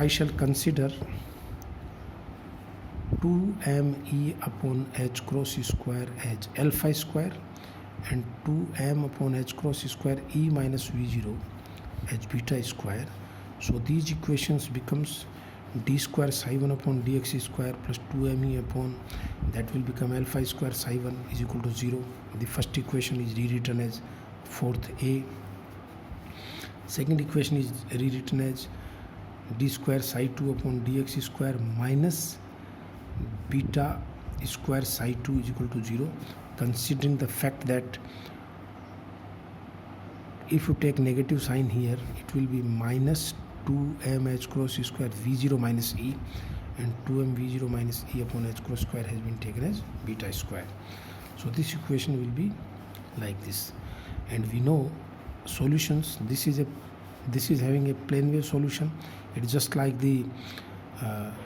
I shall consider 2m e upon h cross square as alpha square and 2m upon h cross square e minus v0 as beta square. So these equations becomes d square psi 1 upon dx square plus 2me upon, that will become alpha square psi 1 is equal to 0. The first equation is rewritten as fourth a. Second equation is rewritten as d square psi 2 upon dx square minus beta square psi 2 is equal to 0, considering the fact that if you take negative sign here, it will be minus 2m h cross square v0 minus e, and 2m v0 minus e upon h cross square has been taken as beta square. So this equation will be like this. And we know solutions, this is having a plane wave solution. It is just like the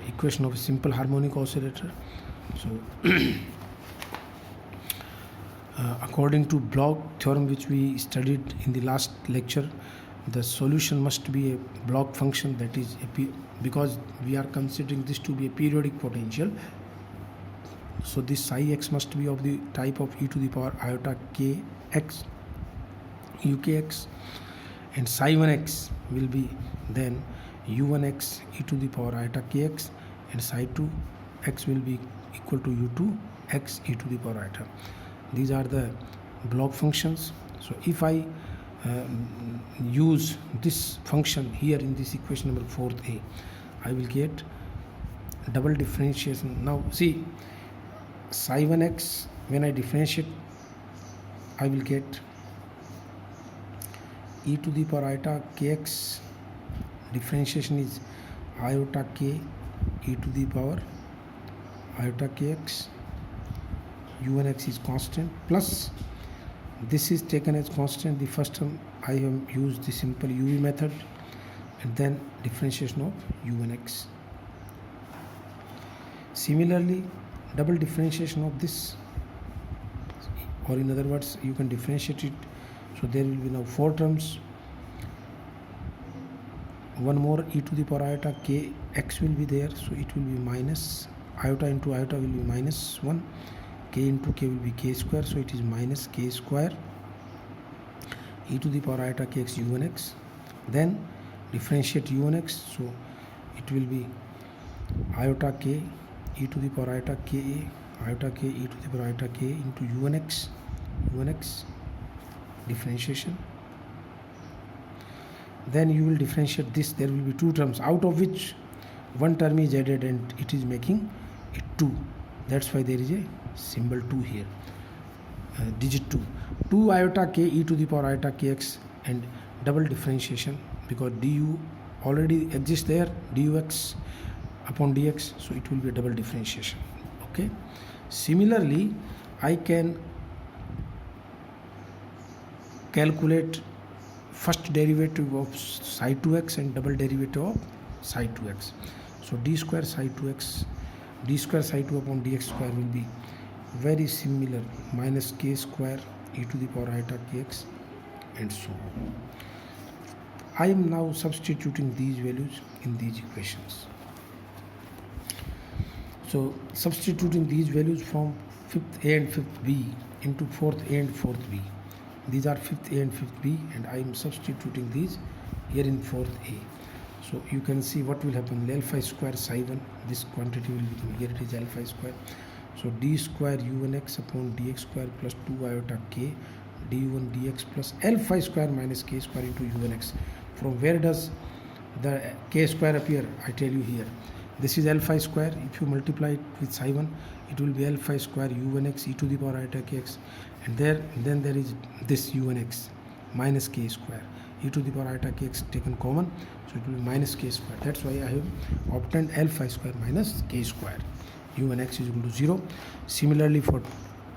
equation of a simple harmonic oscillator. So according to Bloch theorem, which we studied in the last lecture, the solution must be a Bloch function, that is because we are considering this to be a periodic potential. So this psi x must be of the type of e to the power iota kx ukx, and psi 1x will be then u1x e to the power iota kx, and psi 2x will be equal to u2x e to the power iota. These are the Bloch functions. So if I use this function here in this equation number 4a, I will get double differentiation. Now see, psi 1x, when I differentiate, I will get e to the power iota kx, differentiation is iota k e to the power iota kx, u1x is constant, plus this is taken as constant. The first term I have used the simple UV method, and then differentiation of u1x. Similarly, double differentiation of this, or in other words, you can differentiate it. So there will be now 4 terms. One more e to the power iota kx will be there, so it will be minus iota into iota will be minus 1, k into k will be k square, so it is minus k square e to the power iota kx u1x. Then differentiate u1x, so it will be iota k e to the power iota ka, iota k e to the power iota k into u1x, differentiation. Then you will differentiate this. There will be 2 terms, out of which one term is added and it is making it 2. That's why there is a symbol 2 here, digit 2. 2 iota k e to the power iota kx, and double differentiation because du already exists there, dux upon dx, so it will be a double differentiation. Okay. Similarly, I can calculate first derivative of psi 2x and double derivative of psi 2x. So d square psi 2x, d square psi 2 upon dx square will be very similar, minus k square e to the power iota kx, and so on. I am now substituting these values in these equations. So substituting these values from 5th A and 5th B into 4th A and 4th B. These are 5th A and 5th B, and I am substituting these here in 4th A. So you can see what will happen. Alpha square psi 1, this quantity will become, here it is alpha square. So d square u1x upon dx square plus 2 iota k du1 dx plus alpha square minus k square into u1x. From where does the k square appear? I tell you here. This is alpha square. If you multiply it with psi 1, it will be alpha square u1x e to the power iota kx, and then there is this u1x minus k square e to the power iota kx taken common, so it will be minus k square. That's why I have obtained alpha square minus k square. u1x is equal to 0. Similarly for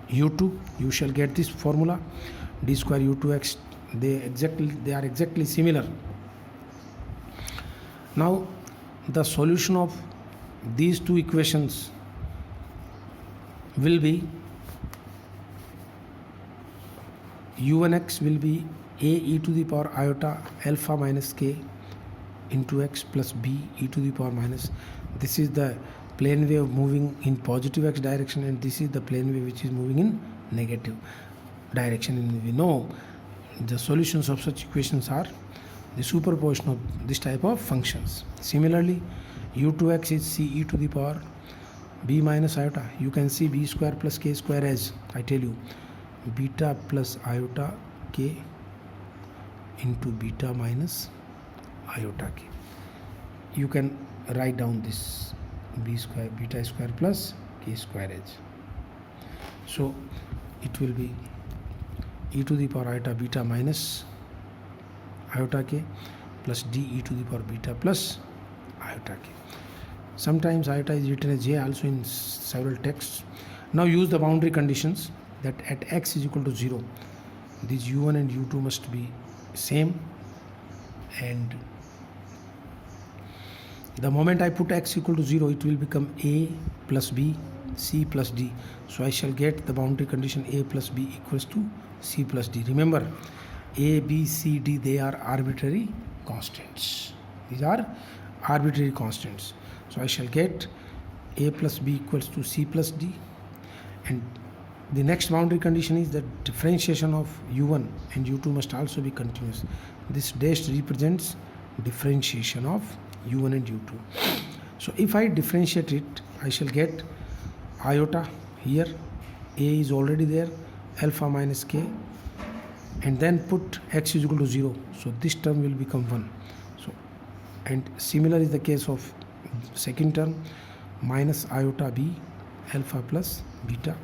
u2, you shall get this formula, d square u2x, they are exactly similar. Now the solution of these 2 equations will be u1x will be a e to the power iota alpha minus k into x plus b e to the power minus. This is the plane wave moving in positive x direction, and this is the plane wave which is moving in negative direction. And we know the solutions of such equations are the superposition of this type of functions. Similarly, u2x is c e to the power b minus iota. You can see b square plus k square as I tell you beta plus iota k into beta minus iota k. You can write down this b square beta square plus k square as. So it will be e to the power iota beta minus iota k plus d e to the power beta plus iota k. Sometimes iota is written as j also in several texts. Now use the boundary conditions that at x is equal to 0, these u1 and u2 must be same, and the moment I put x equal to 0, it will become a plus b, c plus d. So I shall get the boundary condition a plus b equals to c plus d. Remember, a, b, c, d, they are arbitrary constants. These are arbitrary constants. So I shall get a plus b equals to c plus d, and the next boundary condition is that differentiation of u1 and u2 must also be continuous. This dash represents differentiation of u1 and u2. So if I differentiate it, I shall get iota here, a is already there, alpha minus k, and then put x is equal to 0. So this term will become 1. So, and similar is the case of second term, minus iota b alpha plus beta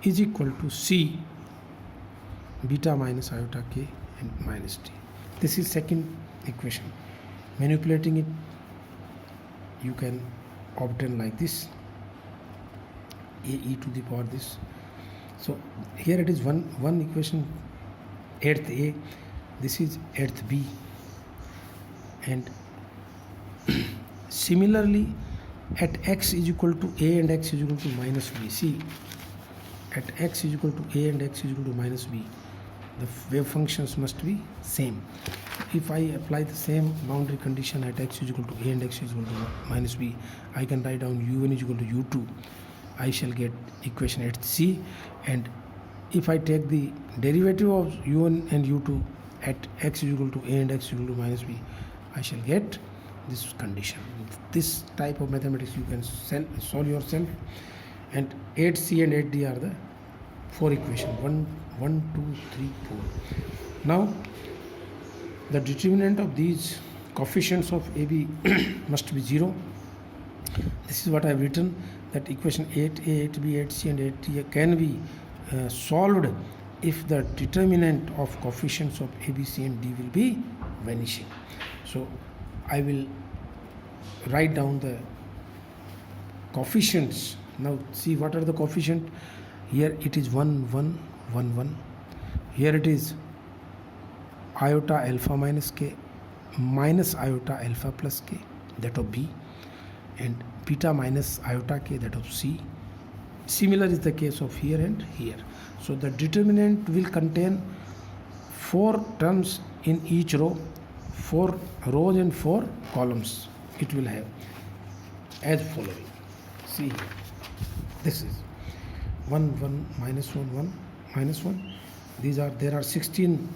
is equal to c beta minus iota k and minus d. This is second equation. Manipulating it, you can obtain like this, a e to the power this. So here it is one equation, earth a, this is earth b, and similarly at x is equal to a and x is equal to minus b. See, at x is equal to a and x is equal to minus b, the wave functions must be same. If I apply the same boundary condition at x is equal to a and x is equal to minus b, I can write down u1 is equal to u2. I shall get equation at c, and if I take the derivative of u1 and u2 at x is equal to a and x is equal to minus b, I shall get this condition. This type of mathematics you can solve yourself, and 8c and 8d are the four equations, 1, 2, 3, 4. Now the determinant of these coefficients of AB must be 0. This is what I have written, that equation 8a, 8b, 8c and 8d can be solved if the determinant of coefficients of A, B, C and D will be vanishing. So I will write down the coefficients. Now see what are the coefficients. Here it is 1, 1, 1, 1. Here it is iota alpha minus k minus iota alpha plus k, that of B, and beta minus iota k, that of C. Similar is the case of here and here. So the determinant will contain 4 terms in each row, 4 rows and 4 columns. It will have as following. See here. This is 1, 1, minus 1, 1, minus 1. There are 16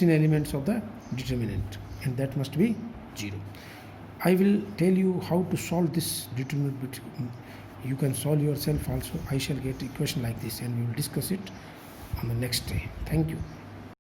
elements of the determinant, and that must be 0. I will tell you how to solve this determinant. You can solve yourself also. I shall get equation like this, and we will discuss it on the next day. Thank you.